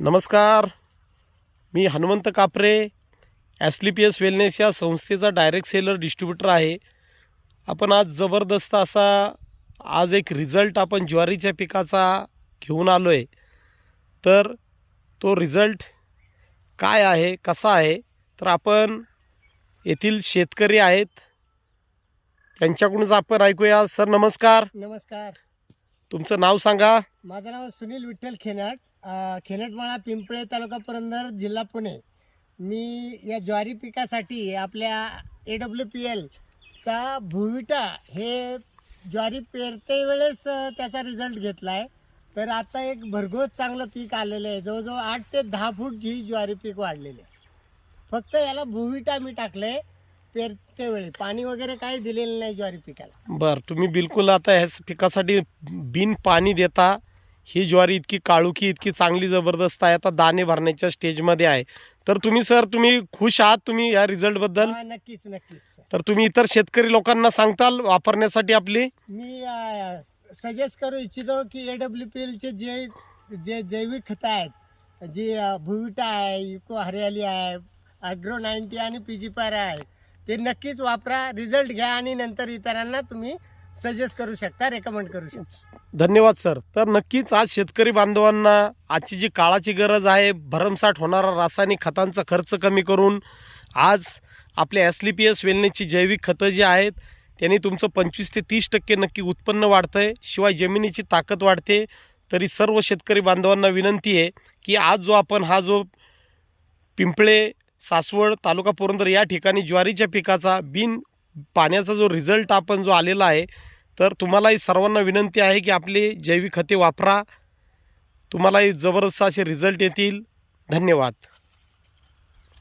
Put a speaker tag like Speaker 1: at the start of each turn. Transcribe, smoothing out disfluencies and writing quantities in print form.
Speaker 1: नमस्कार, मी हनुमंत कापरे, ॲस्क्लेपियस वेलनेस या संस्थेचा डायरेक्ट सेलर डिस्ट्रीब्युटर आहे. आपण आज जबरदस्त असा आज एक रिझल्ट आपण ज्वारीच्या पिकाचा घेऊन आलो आहे. तर तो रिझल्ट काय आहे, कसा आहे, तर आपण येथील शेतकरी आहेत त्यांच्याकडूनच आपण ऐकूया. सर नमस्कार.
Speaker 2: नमस्कार.
Speaker 1: तुमचं नाव सांगा.
Speaker 2: माझं नाव सुनील विठ्ठल खेनाट, खेनाटमाळा, पिंपळे, तालुका पुरंदर, जिल्हा पुणे. मी या ज्वारी पिकासाठी आपल्या AWPL चा भुविटा हे ज्वारी पेरते वेळेस त्याचा रिझल्ट घेतला आहे. तर आता एक भरघोस चांगलं पीक आलेलं आहे. जवळजवळ 8 ते 10 फूट ही ज्वारी पीक वाढलेले. फक्त याला भुविटा मी टाकले. पेरते वेळी पाणी वगैरे काही दिलेलं नाही ज्वारी पिकाला.
Speaker 1: बरं, तुम्ही बिलकुल आता ह्या पिकासाठी बिन पाणी देता ही ज्वारी इतकी काळुकी, इतकी चांगली जबरदस्त आहे, आता दाणे भरण्याच्या स्टेजमध्ये आहे. तर तुम्ही खुश आहात तुम्ही या रिझल्टबद्दल?
Speaker 2: नक्कीच नक्कीच.
Speaker 1: तर तुम्ही इतर शेतकरी लोकांना सांगताल वापरण्यासाठी आपली? मी
Speaker 2: सजेस्ट करू इच्छितो की AWPLचे जे जे जैविक खतं आहेत, जी भुविटा आहे, इको हरियाली आहे, ॲग्रो 90 आणि PG आहे, ते नक्कीच वापरा, रिझल्ट घ्या आणि नंतर इतरांना तुम्ही सजेस्ट करू शकता, रेकमेंड करू शकता.
Speaker 1: धन्यवाद सर. तर नक्कीच आज शेतकरी बांधवांना आजची जी काळाची गरज आहे, भरमसाठ होणारा रासायनिक खतांचा खर्च कमी करून आज आपल्या ॲस्क्लेपियस वेलनेसची जैविक खतं जी आहेत त्यांनी तुमचं 25 ते 30% नक्की उत्पन्न वाढतं आहे, शिवाय जमिनीची ताकद वाढते. तरी सर्व शेतकरी बांधवांना विनंती आहे की आज जो आपण हा जो पिंपळे, सासवड, तालुका पुरंदर या ठिकाणी ज्वारीच्या पिकाचा बिन पाण्याचा जो रिझल्ट आपण जो आलेला आहे, तर तुम्हालाही सर्वांना विनंती आहे की आपली जैविक खते वापरा, तुम्हालाही जबरदस्त असे रिझल्ट येतील. धन्यवाद.